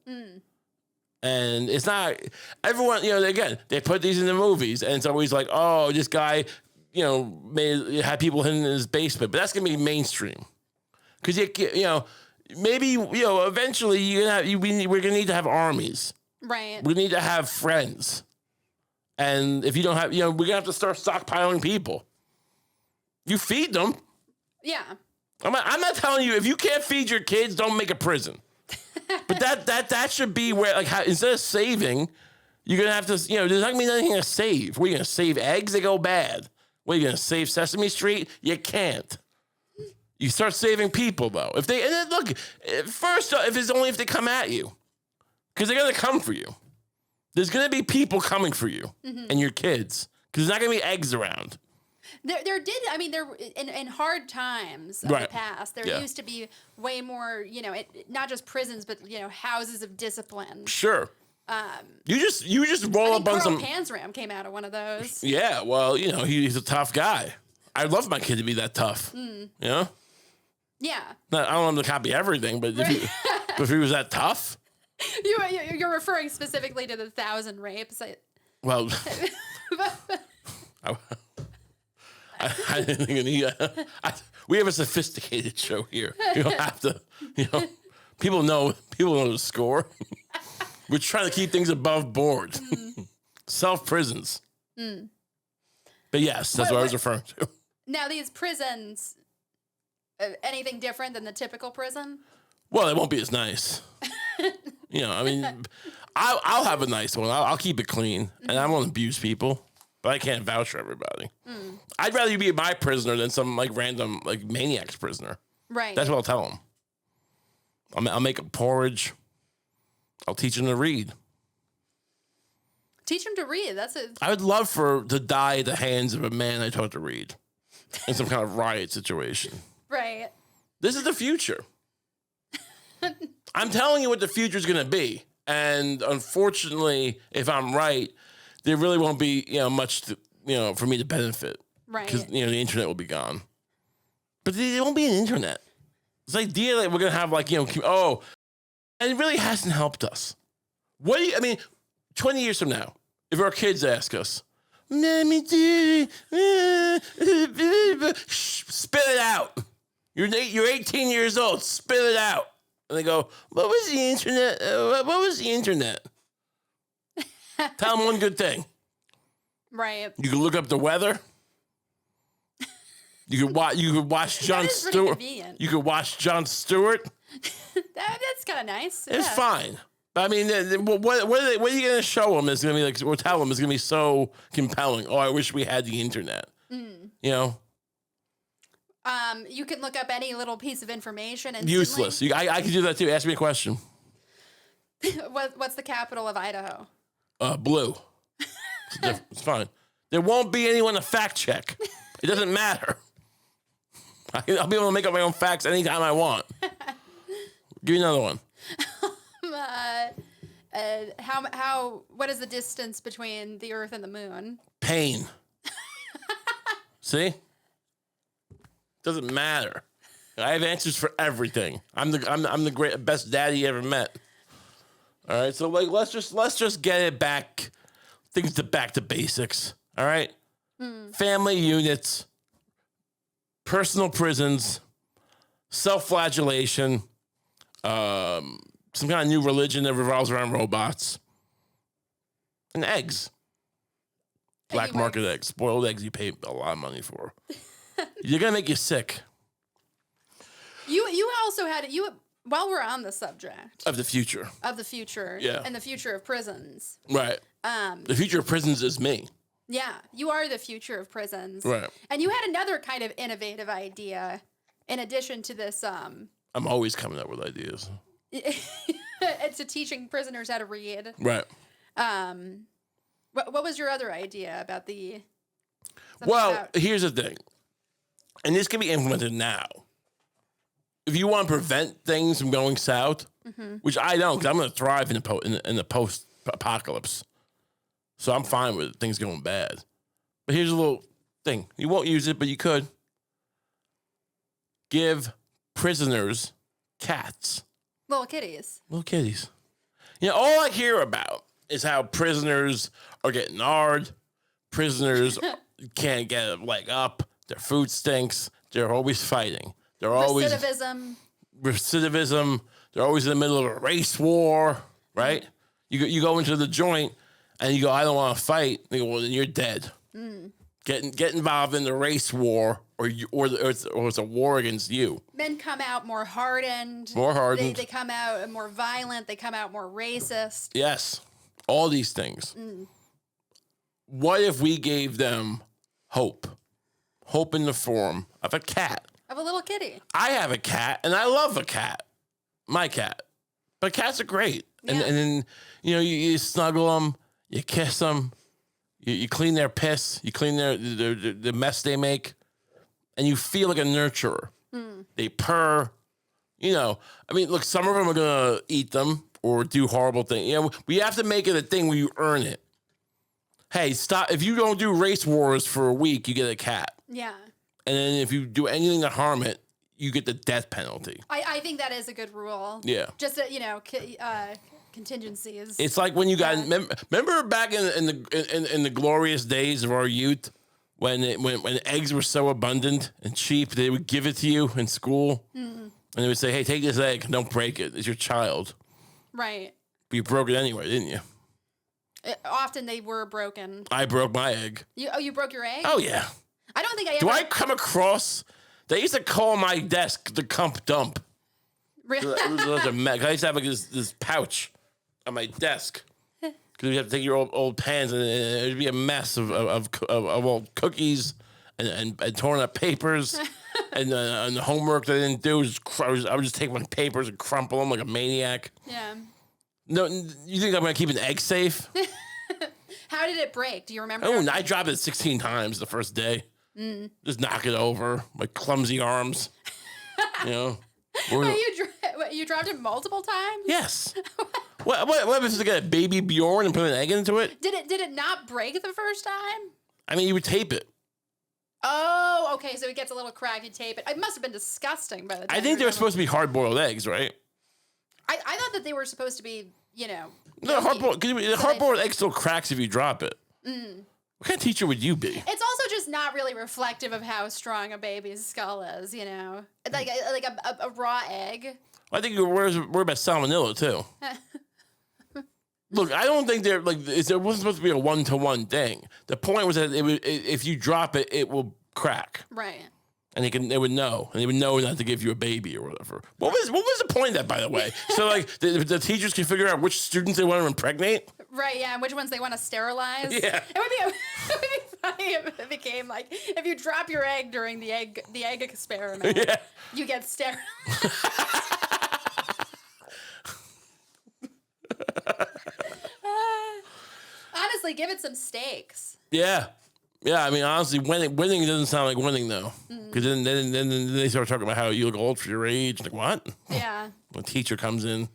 And it's not everyone, again, they put these in the movies and it's always like, oh, this guy, may have people hidden in his basement, but that's going to be mainstream. Because, maybe, eventually we're going to need to have armies. Right. We need to have friends. And if you don't have, we're going to have to start stockpiling people. You feed them. Yeah. I'm not telling you, if you can't feed your kids, don't make a prison. But that should be where, like, instead of saving, you're going to have to, there's not going to be anything to save. What are you going to save eggs? They go bad. What are you going to save Sesame Street? You can't. You start saving people, though. If they come at you, because they're going to come for you. There's going to be people coming for you and your kids, because there's not going to be eggs around. There in hard times of the past, there used to be way more, not just prisons, but, houses of discipline. Sure. You just roll up on some. Panzram came out of one of those. Yeah, well, he's a tough guy. I'd love my kid to be that tough. Yeah. I don't want him to copy everything, but if he was that tough. You're referring specifically to the 1,000 rapes. Well, I didn't think we have a sophisticated show here. You don't have to, people know the score. We're trying to keep things above board. Self-prisons. But yes, that's what I was referring to. Now, these prisons, anything different than the typical prison? Well, it won't be as nice. I'll have a nice one. I'll keep it clean, and I won't abuse people. But I can't vouch for everybody. I'd rather you be my prisoner than some random maniac's prisoner. Right. That's what I'll tell them. I'll make them porridge. I'll teach them to read. Teach them to read. I would love to die at the hands of a man I taught to read in some kind of riot situation. Right. This is the future. I'm telling you what the future is going to be. And unfortunately, if I'm right, there really won't be, much, for me to benefit. Right. Because, the internet will be gone. But there won't be an internet. It's the idea that we're going to have, and it really hasn't helped us. 20 years from now, if our kids ask us, Mommy, Daddy, spit it out. You're 18 years old. Spit it out. And they go, what was the internet? What was the internet? Tell them one good thing. Right. You can look up the weather. You could watch Jon Stewart. You could watch Jon Stewart. That's kind of nice. It's fine. I mean, what are you going to show them? Is going to be or tell them is going to be so compelling. Oh, I wish we had the internet. You can look up any little piece of information and useless. I can do that too. Ask me a question. What's the capital of Idaho? Blue. It's fine. There won't be anyone to fact check. It doesn't matter. I'll be able to make up my own facts anytime I want. Give me another one. What is the distance between the Earth and the Moon? Pain. See? Doesn't matter. I have answers for everything. I'm the best daddy you ever met. All right, so let's just get it back, back to basics. All right, family units, personal prisons, self-flagellation, some kind of new religion that revolves around robots, and eggs. Black market eggs, spoiled eggs you pay a lot of money for. You're gonna make you sick. You also had While we're on the subject of the future, yeah, and the future of prisons, right? The future of prisons is me. Yeah, you are the future of prisons, right? And you had another kind of innovative idea in addition to this. I'm always coming up with ideas. It's teaching prisoners how to read, right? What was your other idea about the? Well, here's the thing, and this can be implemented now. If you want to prevent things from going south, which I don't, because I'm going to thrive in the post-apocalypse. So I'm fine with things going bad. But here's a little thing. You won't use it, but you could. Give prisoners cats. Little kitties. Little kitties. You know, all I hear about is how prisoners are getting gnarred. Prisoners can't get a leg up. Their food stinks. They're always fighting. They're always recidivism. They're always in the middle of a race war, right? You go into the joint and you go, I don't want to fight. They go, well, then you're dead. Get involved in the race war, or it's a war against you. Men come out more hardened. They come out more violent. They come out more racist. Yes, all these things. What if we gave them hope? Hope in the form of a cat. Of a little kitty. I have a cat, and I love a cat. My cat. But cats are great. Yeah. And then, you snuggle them, you kiss them, you clean their piss, you clean the mess they make, and you feel like a nurturer. They purr. Look, some of them are going to eat them or do horrible things. We have to make it a thing where you earn it. Hey, stop. If you don't do race wars for a week, you get a cat. Yeah. And then if you do anything to harm it, you get the death penalty. I think that is a good rule. Yeah. Just contingencies. It's like when you got remember back in the glorious days of our youth when eggs were so abundant and cheap, they would give it to you in school, and they would say, "Hey, take this egg, don't break it. It's your child." Right. But you broke it anyway, didn't you? Often they were broken. I broke my egg. You broke your egg? Oh yeah. I don't think I ever. Do I come across? They used to call my desk the Kump dump. Really? I used to have this pouch on my desk because you have to take your old pans and it would be a mess of old cookies and torn up papers and the homework that I didn't do. I would just take my papers and crumple them like a maniac. Yeah. No, you think I'm gonna keep an egg safe? How did it break? Do you remember? Oh, I dropped it 16 times the first day. Just knock it over, my clumsy arms. You dropped it multiple times? Yes. What if it's like a baby Bjorn and put an egg into it? Did it not break the first time? I mean, you would tape it. Oh, okay. So it gets a little crack. You tape it. It must have been disgusting by the time. I think they were supposed to be hard-boiled eggs, right? I thought that they were supposed to be, No, hard-boiled egg still cracks if you drop it. What kind of teacher would you be? It's also just not really reflective of how strong a baby's skull is, Like a raw egg. I think you're worried about salmonella, too. Look, I don't think it wasn't supposed to be a one-to-one thing. The point was that if you drop it, it will crack. Right. And they would know, and they would know not to give you a baby or whatever. What was the point of that, by the way? So the teachers can figure out which students they want to impregnate. Right, yeah, and which ones they want to sterilize. Yeah, it would be funny if it became like if you drop your egg during the egg experiment, you get sterilized. Honestly, give it some stakes. Yeah. Yeah, I mean, honestly, winning doesn't sound like winning, though. Because then they start talking about how you look old for your age. Like, what? Yeah. When a teacher comes in,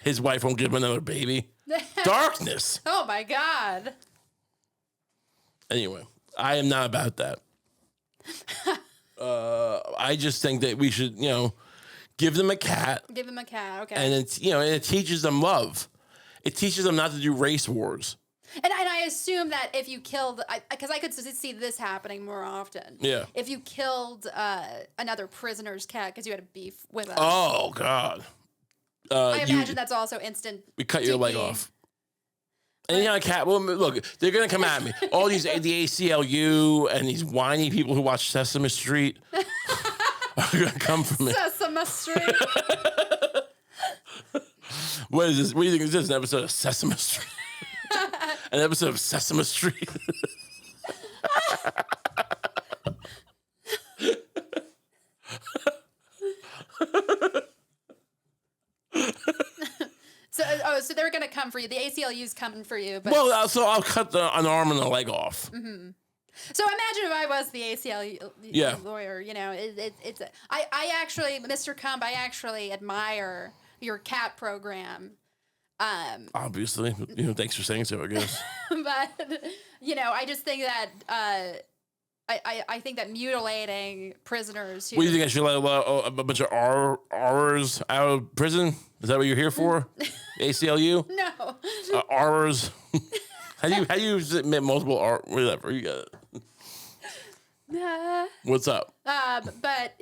his wife won't give him another baby. Darkness. Oh, my God. Anyway, I am not about that. I just think that we should, give them a cat. Give them a cat, okay. And it's, and it teaches them love. It teaches them not to do race wars. And I assume that if you killed, because I could see this happening more often. Yeah. If you killed another prisoner's cat because you had a beef with us. Oh, God. I imagine that's also instant. We cut your leg off. And cat. Well, look, they're gonna come at me. All the ACLU and these whiny people who watch Sesame Street are going to come for me. Sesame Street. What is this? What do you think is this? An episode of Sesame Street? An episode of Sesame Street? So they're going to come for you. The ACLU's coming for you. But well, so I'll cut an arm and a leg off. Mm-hmm. So imagine if I was the ACLU lawyer. You know, I actually, Mr. Kump, I actually admire your cat program. Obviously, thanks for saying so, I guess. But I just think that I think that mutilating prisoners. What do you think? I should let a bunch of R'ers out of prison? Is that what you're here for? ACLU? No. R'ers. How do you submit multiple R? Whatever you got. What's up? But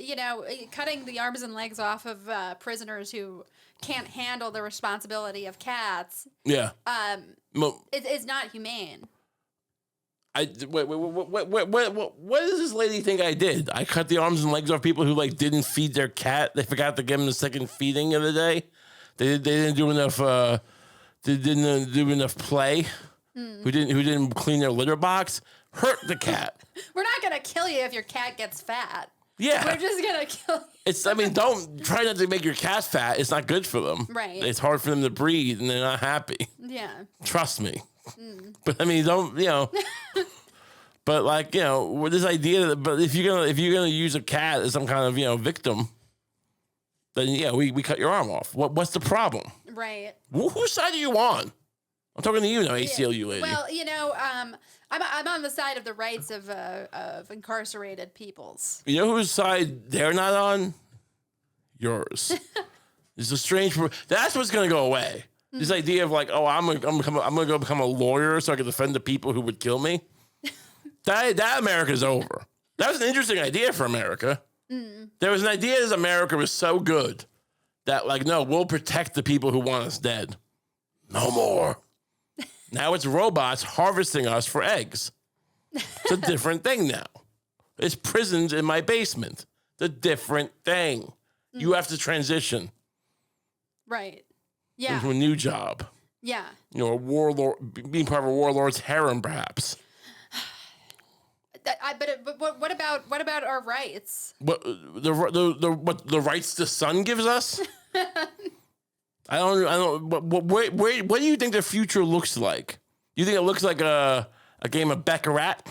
cutting the arms and legs off of prisoners who can't handle the responsibility of cats. Yeah. It's not humane. Wait, what does this lady think I did? I cut the arms and legs off people who didn't feed their cat. They forgot to give them the second feeding of the day. They didn't do enough. They didn't do enough play. Who didn't clean their litter box? Hurt the cat. We're not gonna kill you if your cat gets fat. Yeah, we're just gonna kill you. Don't try not to make your cat fat. It's not good for them. Right. It's hard for them to breathe, and they're not happy. Yeah. Trust me. But don't But with this idea that, but if you're gonna use a cat as some kind of victim, then we cut your arm off. What's the problem? Right. Whose side are you on? I'm talking to you now, ACLU lady. Well, I'm on the side of the rights of incarcerated peoples. You know whose side they're not on? Yours. It's a strange. That's what's gonna go away. This idea of I'm gonna go become a lawyer so I can defend the people who would kill me. That America's over. That was an interesting idea for America. There was an idea that America was so good that no, we'll protect the people who want us dead. No more. Now it's robots harvesting us for eggs. It's a different thing now. It's prisons in my basement. It's a different thing. You have to transition. Right. Yeah. Into a new job. Yeah. A warlord, being part of a warlord's harem, perhaps. But what about our rights? What the rights the sun gives us? I don't. What do you think the future looks like? You think it looks like a game of Baccarat?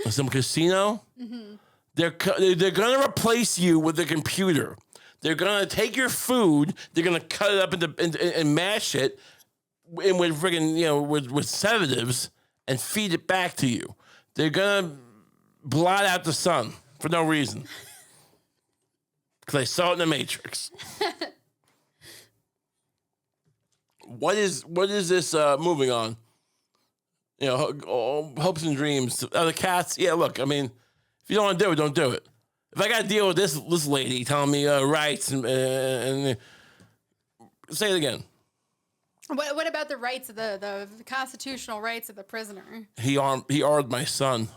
Some casino? Mm-hmm. They're gonna replace you with a computer. They're gonna take your food. They're gonna cut it up and mash it, and with friggin' with sedatives and feed it back to you. They're gonna blot out the sun for no reason. Because I saw it in the Matrix. What is this moving on? Hopes and dreams. The cats. Yeah, look. I mean, if you don't want to do it, don't do it. If I got to deal with this lady telling me rights and say it again. What about the rights of the constitutional rights of the prisoner? He armed my son.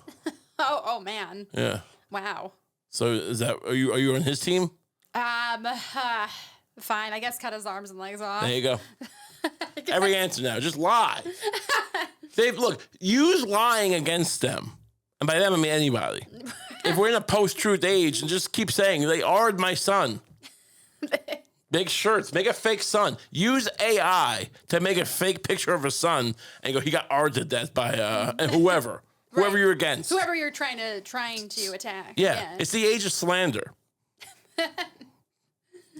Oh man. Yeah. Wow. So are you on his team? Fine. I guess cut his arms and legs off. There you go. Every answer now. Just lie. Look, use lying against them. And by them, I mean anybody. If we're in a post-truth age, and just keep saying, they armed my son. Make shirts. Make a fake son. Use AI to make a fake picture of a son and go, he got armed to death by and whoever. Right. Whoever you're against. Whoever you're trying to attack. Yeah. It's the age of slander.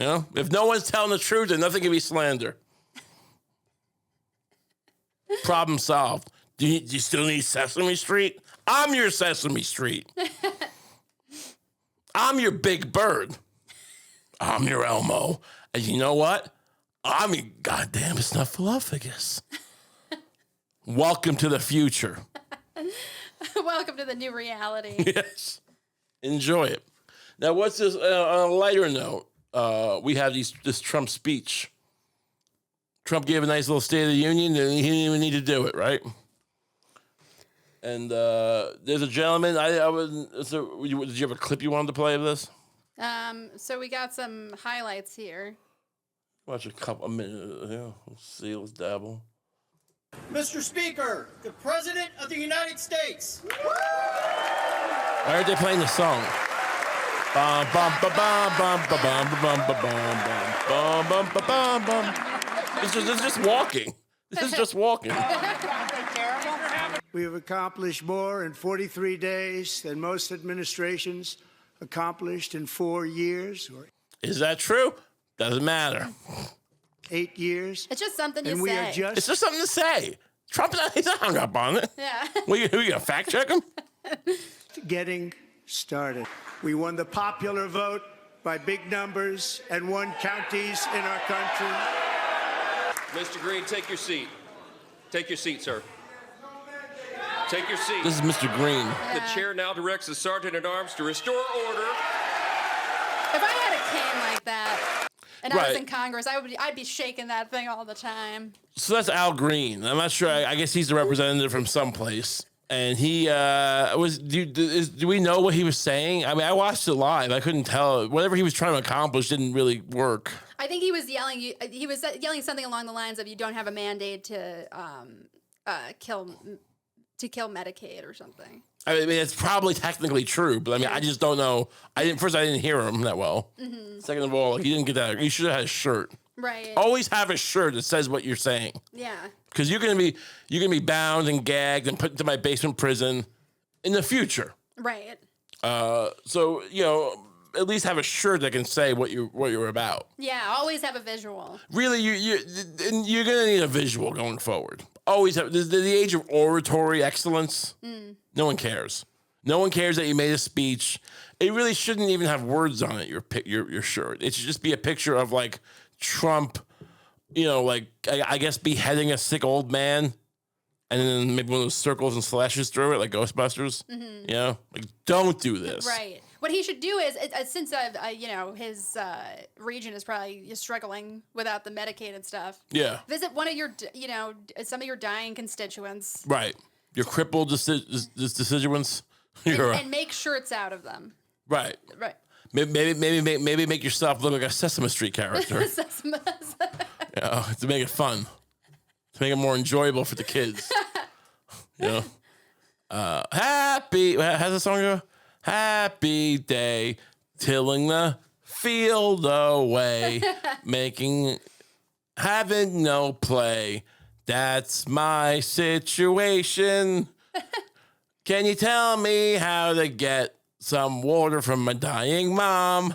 If no one's telling the truth, then nothing can be slander. Problem solved. Do you still need Sesame Street? I'm your Sesame Street. I'm your Big Bird. I'm your Elmo. And you know what? I'm your goddamn Snuffleupagus. Welcome to the future. Welcome to the new reality. Yes. Enjoy it. Now, what's this? On a lighter note, we have this Trump speech. Trump gave a nice little State of the Union, and he didn't even need to do it, right? And there's a gentleman. So did you have a clip you wanted to play of this? So we got some highlights here. Watch a couple of minutes. Yeah, let's see. Let's dabble. Mr. Speaker, the President of the United States. Why are they playing the song? Bum bum ba bum bum ba bum ba bum ba bum bum bum ba bum bum. It's just walking. This is just walking. We have accomplished more in 43 days than most administrations accomplished in 4 years. Is that true? Doesn't matter. 8 years. It's just something you and say. We are just it's just something to say. Trump, he's not hung up on it. Yeah. We gonna fact check him? getting started. We won the popular vote by big numbers and won counties in our country. Mr. Green, take your seat. Take your seat, sir. Take your seat. This is Mr. Green. The chair now directs the Sergeant at Arms to restore order. If I had a cane like that and I was in Congress, I'd be shaking that thing all the time. So that's Al Green. I'm not sure. I guess he's the representative from someplace. And he was. Do we know what he was saying? I mean, I watched it live. I couldn't tell. Whatever he was trying to accomplish didn't really work. I think he was yelling. He was yelling something along the lines of, "You don't have a mandate to kill Medicaid or something." I mean, it's probably technically true, but I mean, I just don't know. I didn't hear him that well. Mm-hmm. Second of all, he didn't get that. He should have had a shirt. Right. Always have a shirt that says what you're saying. Yeah. Because you're gonna be bound and gagged and put into my basement prison in the future. Right. So at least have a shirt that can say what you're about. Yeah. Always have a visual. Really, you're gonna need a visual going forward. Always have the age of oratory excellence. No one cares. No one cares that you made a speech. It really shouldn't even have words on it. Your shirt. It should just be a picture of like Trump. I guess beheading a sick old man, and then maybe one of those circles and slashes through it like Ghostbusters. Mm-hmm. Don't do this. Right. What he should do is, since his region is probably struggling without the Medicaid and stuff. Yeah. Visit one of your, some of your dying constituents. Right. Your crippled deciduants. And make shirts out of them. Right. Right. Maybe make yourself look like a Sesame Street character. To make it fun, to make it more enjoyable for the kids. Happy. How's the song go? Happy day, tilling the field away, having no play. That's my situation. Can you tell me how to get some water from my dying mom?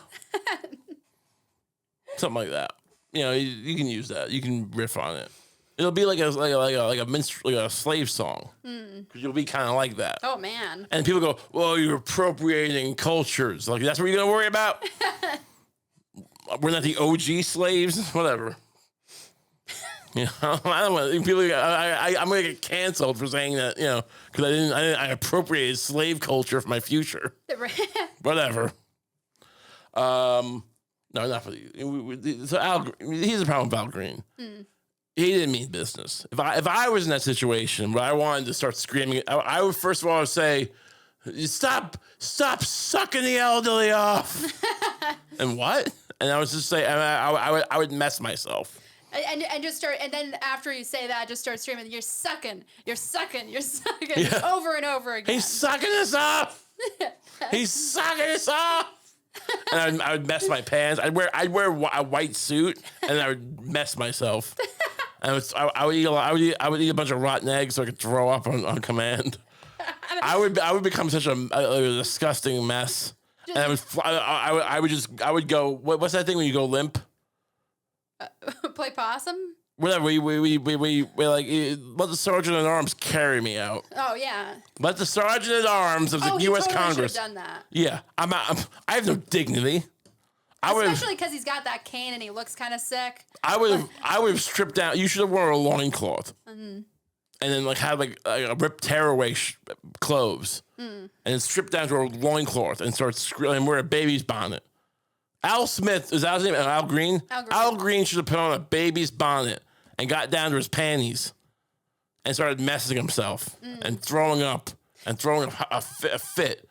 Something like that. You can use that. You can riff on it. It'll be like a slave song. Because you'll be kind of like that. Oh man! And people go, "Well, you're appropriating cultures. Like that's what you're gonna worry about? We're not the OG slaves, whatever." I don't want people. I'm gonna get canceled for saying that. Because I appropriated slave culture for my future. Whatever. No, not for you. So he's the problem with Al Green. He didn't mean business. If I was in that situation where I wanted to start screaming, I would first of all say, "Stop sucking the elderly off." And what? And I was just say, I would mess myself. And just start, and then after you say that, just start screaming, "You're sucking, yeah. Over and over again. He's sucking us off. He's sucking us off. And I would mess my pants. I'd wear a white suit, and I would mess myself. And I would eat a bunch of rotten eggs so I could throw up on command. I would become such a disgusting mess. And I would go. What's that thing when you go limp? Play possum. Whatever. We like let the sergeant at arms carry me out. Oh yeah. Let the sergeant at arms of the U.S. Congress. Should have done that. Yeah, I have no dignity. Especially because he's got that cane and he looks kind of sick. I would have stripped down. You should have worn a loincloth. Mm-hmm. And then had a ripped tearaway clothes. And then stripped down to a loincloth and start screaming and wear a baby's bonnet. Al Smith, is that his name? Al Green? Al Green should have put on a baby's bonnet and got down to his panties and started messing himself and throwing up and throwing a fit.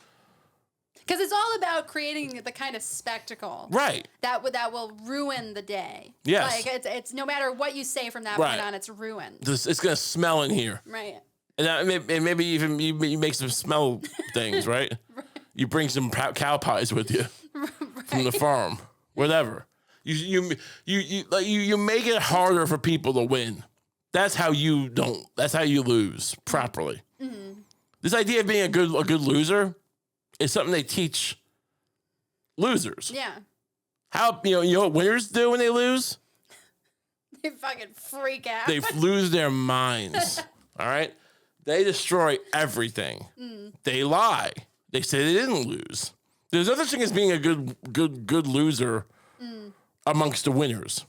Because it's all about creating the kind of spectacle, right? That will ruin the day. Yes, like it's no matter what you say from that point on, it's ruined. It's gonna smell in here, right? And maybe even you make some smell things, right? Right. You bring some cow pies with you from the farm, whatever. You make it harder for people to win. That's how you don't. That's how you lose properly. Mm-hmm. This idea of being a good loser is something they teach losers. Yeah. How you know what winners do when they lose? They fucking freak out. They lose their minds. All right. They destroy everything. Mm. They lie. They say they didn't lose. There's other thing as being a good loser amongst the winners.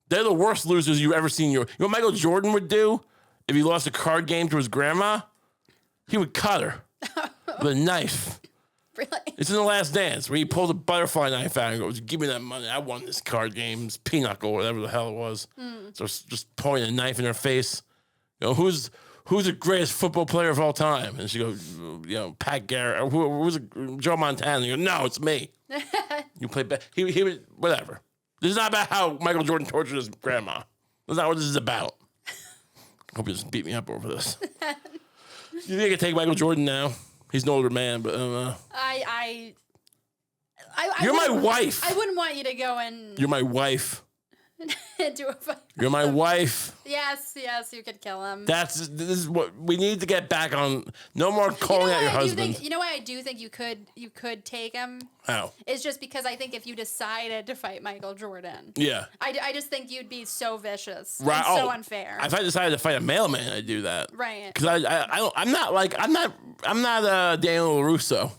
They're the worst losers you've ever seen. You know what Michael Jordan would do if he lost a card game to his grandma? He would cut her with a knife. Really? It's in The Last Dance where he pulls a butterfly knife out and goes, "Give me that money. I won this card game. It's pinochle, whatever the hell it was." So just pointing a knife in her face. You know, who's the greatest football player of all time? And she goes, Pat Garrett. Or who's Joe Montana? And you go, "No, it's me." You play back. He would, whatever. This is not about how Michael Jordan tortured his grandma. That's not what this is about. I hope you just beat me up over this. You think I could take Michael Jordan now? He's an older man, but I don't know. You're my wife. I wouldn't want you to go and... You're my wife. do a fight. You're my wife. Yes, you could kill him. This is what we need to get back on. No more calling out your husband. You know why I do think you could take him? How? It's just because I think if you decided to fight Michael Jordan, I just think you'd be so vicious, and so unfair. If I decided to fight a mailman, I'd do that, right? Because I'm not Daniel LaRusso,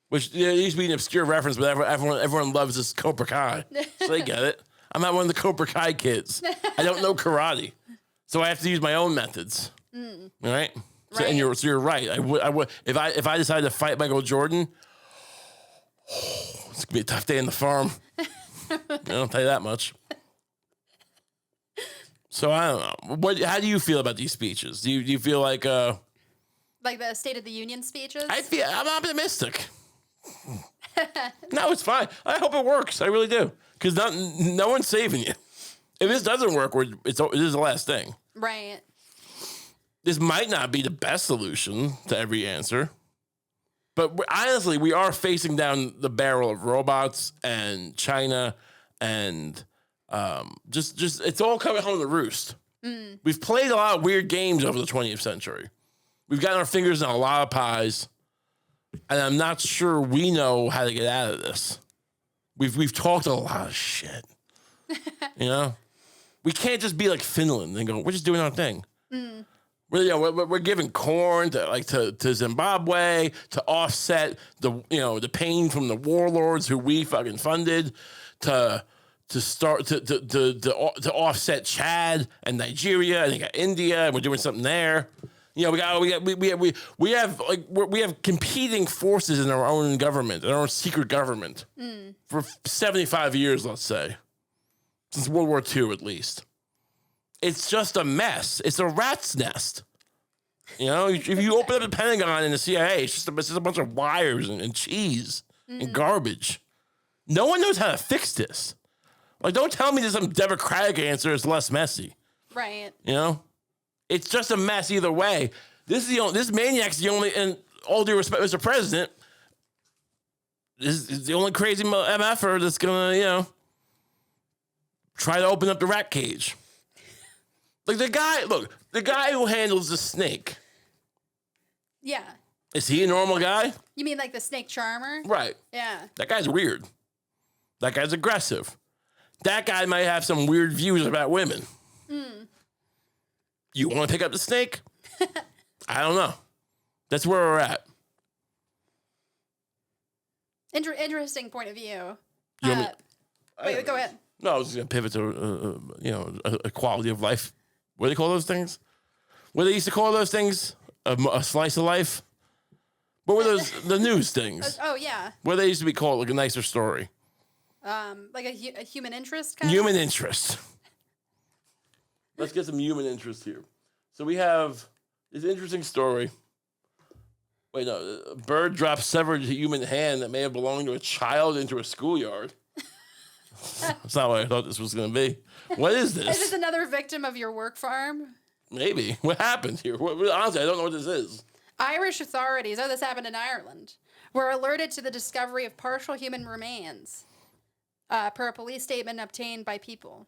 which used to be an obscure reference, but everyone loves this Cobra Kai, so they get it. I'm not one of the Cobra Kai kids. I don't know karate, so I have to use my own methods. All right. So, and you're right. I would if I decided to fight Michael Jordan. It's gonna be a tough day in the farm. I'll tell you that much. So I don't know. How do you feel about these speeches? Do you feel like the State of the Union speeches? I'm optimistic. No, it's fine. I hope it works. I really do. Because no one's saving you. If this doesn't work, it is the last thing. Right. This might not be the best solution to every answer. But honestly, we are facing down the barrel of robots and China and just it's all coming home to roost. We've played a lot of weird games over the 20th century. We've gotten our fingers in a lot of pies. And I'm not sure we know how to get out of this. We've talked a lot of shit. We can't just be like Finland and go, we're just doing our thing. We're giving corn to Zimbabwe to offset the pain from the warlords who we fucking funded to offset Chad and Nigeria, and they got India, and we're doing something there. We have competing forces in our own government, in our own secret government, for 75 years, let's say, since World War II at least. It's just a mess. It's a rat's nest. If you open up the Pentagon and the CIA, it's just a bunch of wires and cheese and garbage. No one knows how to fix this. Don't tell me there's some democratic answer that's less messy. Right. It's just a mess either way. This maniac's the only, and all due respect, Mr. President, this is the only crazy MFer that's gonna, try to open up the rat cage. The guy who handles the snake. Yeah. Is he a normal guy? You mean like the snake charmer? Right. Yeah. That guy's weird. That guy's aggressive. That guy might have some weird views about women. You want to pick up the snake? I don't know. That's where we're at. Interesting point of view. Wait, go ahead. No, I was just going to pivot to, a quality of life. What do they call those things? What they used to call those things? A slice of life? What were those? The news things. Oh, yeah. What they used to be called, like a nicer story. Like a human interest kind Human interest. Let's get some human interest here. So we have this interesting story Wait, no. A bird dropped severed human hand that may have belonged to a child into a schoolyard. That's not what I thought this was going to be. What is this? Is this another victim of your work farm? Maybe. What happened here? Honestly, I don't know what this is. Irish authorities, this happened in Ireland, were alerted to the discovery of partial human remains, per a police statement obtained by People.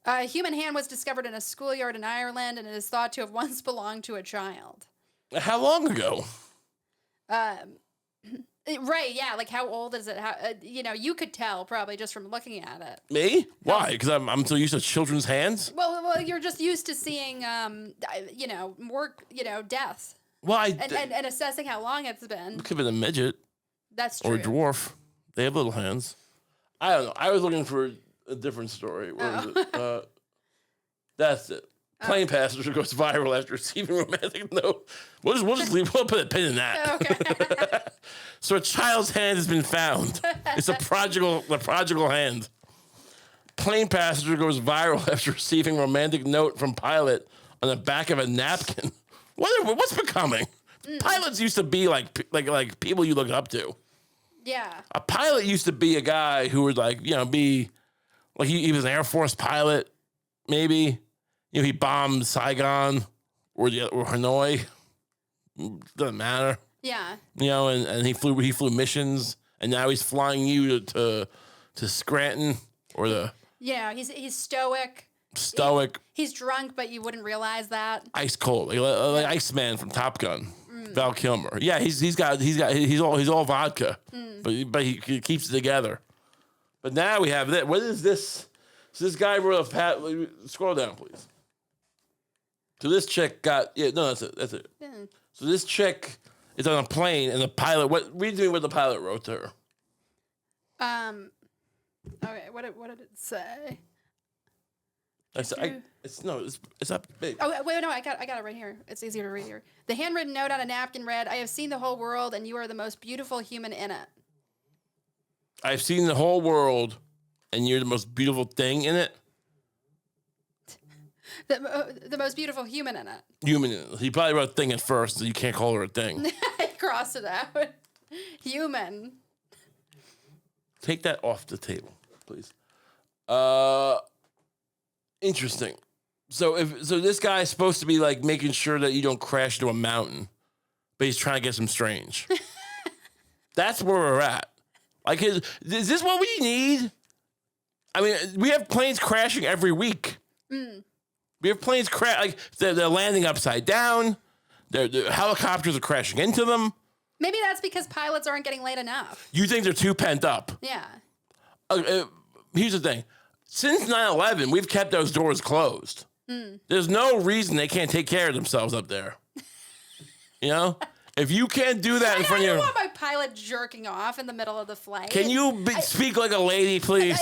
A human hand was discovered in a schoolyard in Ireland, and it is thought to have once belonged to a child. How long ago? Right, yeah. Like, how old is it? How you could tell probably just from looking at it. Me? Why? Because I'm so used to children's hands. Well, you're just used to seeing, more, death. Well, and assessing how long it's been. It could have been a midget. That's true. Or a dwarf. They have little hands. I don't know. I was looking for a different story. Where is it? That's it. Plane passenger goes viral after receiving romantic note. We'll put a pin in that. Okay. So a child's hand has been found. It's the prodigal hand. Plane passenger goes viral after receiving romantic note from pilot on the back of a napkin. What's becoming? Pilots used to be like people you look up to. Yeah. A pilot used to be a guy who would be like he was an Air Force pilot, maybe. He bombed Saigon or Hanoi. Doesn't matter. Yeah. And he flew missions, and now he's flying you to Scranton or the. Yeah, he's stoic. Stoic. He's drunk, but you wouldn't realize that. Ice cold, like Iceman from Top Gun, Val Kilmer. Yeah, he's all vodka, but he keeps it together. But now we have that. What is this? So this guy wrote scroll down, please. So this chick got that's it. Yeah. So this chick is on a plane, and the pilot. Read to me what the pilot wrote to her. Okay. What did it say? It's not big. Oh wait, no, I got it right here. It's easier to read here. The handwritten note on a napkin read, "I have seen the whole world, and you are the most beautiful human in it." I've seen the whole world, and you're the most beautiful thing in it. The most beautiful human in it. Human in it. He probably wrote thing at first, so you can't call her a thing. I crossed it out. Human. Take that off the table, please. Interesting. So this guy is supposed to be like making sure that you don't crash into a mountain, but he's trying to get some strange. That's where we're at. Like, is this what we need? I mean, we have planes crashing every week. We have planes like they're landing upside down. The helicopters are crashing into them. Maybe that's because pilots aren't getting laid enough. You think they're too pent up? Yeah. Here's the thing. Since 9/11, we've kept those doors closed. There's no reason they can't take care of themselves up there. If you can't do that in front of your... I don't want my pilot jerking off in the middle of the flight. Can you speak like a lady, please?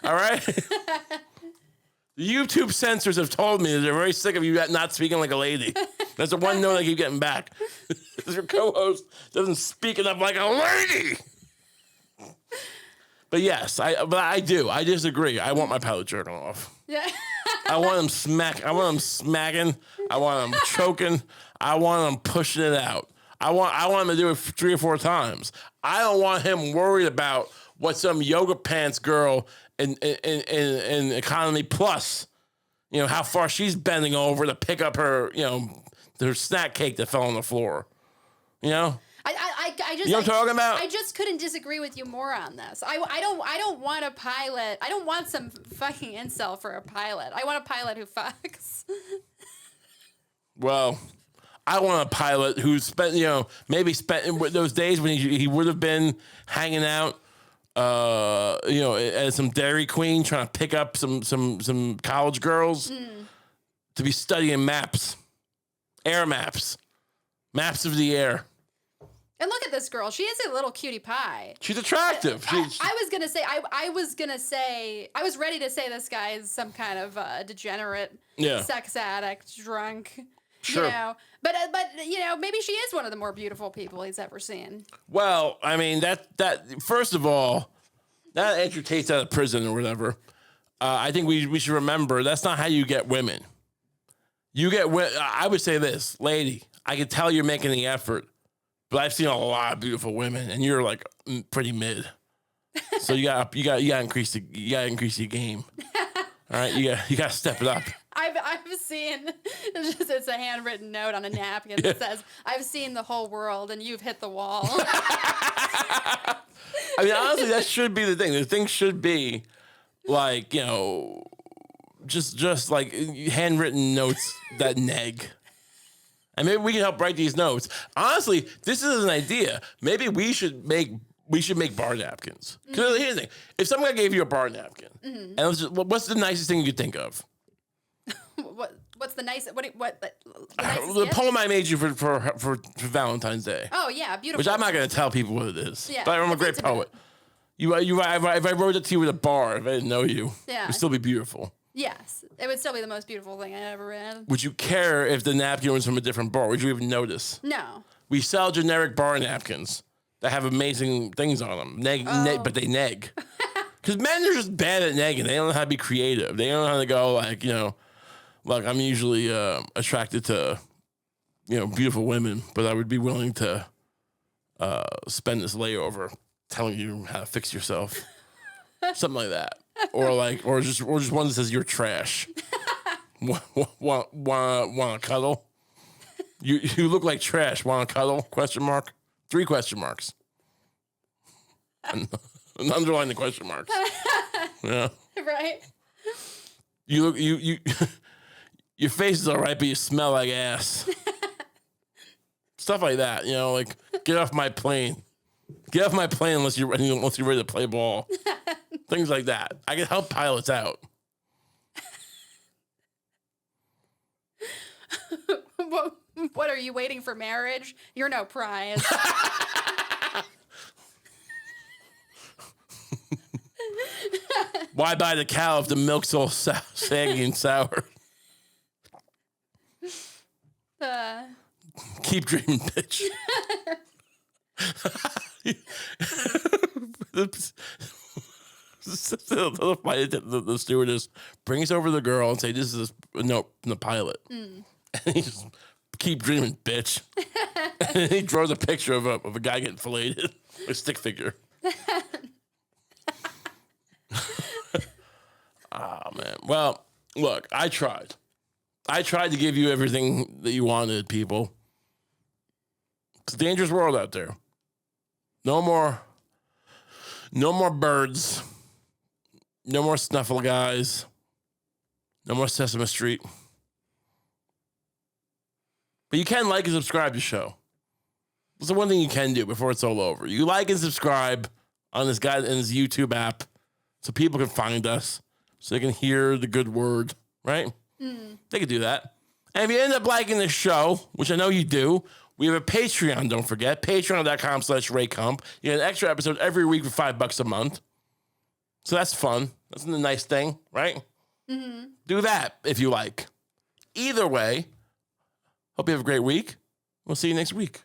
All right? The YouTube censors have told me that they're very sick of you not speaking like a lady. That's the one note I keep getting back. Your co-host doesn't speak enough like a lady. But yes, I do. I disagree. I want my pilot jerking off. Yeah. I want him smacking. I want him choking. I want him pushing it out. I want him to do it 3 or 4 times. I don't want him worried about what some yoga pants girl in Economy Plus, how far she's bending over to pick up her, her snack cake that fell on the floor. I just, you know what I'm talking about? I just couldn't disagree with you more on this. I don't want a pilot. I don't want some fucking incel for a pilot. I want a pilot who fucks. Well, I want a pilot who spent, maybe spent those days when he would have been hanging out, at some Dairy Queen trying to pick up some college girls to be studying maps, air maps of the air. And look at this girl. She is a little cutie pie. She's attractive. I was gonna say. I was ready to say this guy is some kind of degenerate, sex addict, drunk. Sure. But maybe she is one of the more beautiful people he's ever seen. Well, I mean that first of all, that Andrew Tate's out of prison or whatever. I think we should remember that's not how you get women. You get. I would say this, lady. I can tell you're making the effort, but I've seen a lot of beautiful women, and you're like pretty mid. So you got to increase your game. All right, you got to step it up. I've seen it's a handwritten note on a napkin that says, "I've seen the whole world, and you've hit the wall." I mean, honestly, that should be the thing. The thing should be like, you know, just like handwritten notes that neg. And maybe we can help write these notes. Honestly, this is an idea. Maybe we should make bar napkins. Because here's the thing: if someone gave you a bar napkin, and what's the nicest thing you could think of? What's the nicest? The the poem I made you for Valentine's Day. Oh yeah, beautiful. Which I'm not going to tell people what it is. Yeah, but I'm a great poet. If I wrote it to you with a bar, if I didn't know you, it would still be beautiful. Yes, it would still be the most beautiful thing I ever read. Would you care if the napkin was from a different bar? Would you even notice? No. We sell generic bar napkins that have amazing things on them, but they neg. Because men are just bad at negging. They don't know how to be creative. They don't know how to go like, you know, like I'm usually attracted to, you know, beautiful women, but I would be willing to spend this layover telling you how to fix yourself, something like that, or just one that says you're trash. Want to cuddle? You look like trash. Want to cuddle? Question mark. 3 question marks. And underline the question marks. Yeah. Right. You your face is all right, but you smell like ass. Stuff like that, you know, like get off my plane. Get off my plane unless you're ready to play ball. Things like that. I can help pilots out. What are you waiting for marriage? You're no prize. Why buy the cow if the milk's all saggy and sour? Keep dreaming, bitch. The stewardess brings over the girl and say, "This is a note from the pilot." And he just keep dreaming, bitch. And he draws a picture of a guy getting filleted, a stick figure. Oh man. Well, look, I tried. I tried to give you everything that you wanted, people. It's a dangerous world out there. No more birds. No more snuffle guys. No more Sesame Street. But you can like and subscribe to the show. That's the one thing you can do before it's all over. You like and subscribe on this guy in his YouTube app so people can find us, so they can hear the good word, right? They can do that. And if you end up liking this show, which I know you do, we have a Patreon, don't forget. Patreon.com/RayCump. You get an extra episode every week for $5 a month. So that's fun. That's a nice thing, right? Do that if you like. Either way, hope you have a great week. We'll see you next week.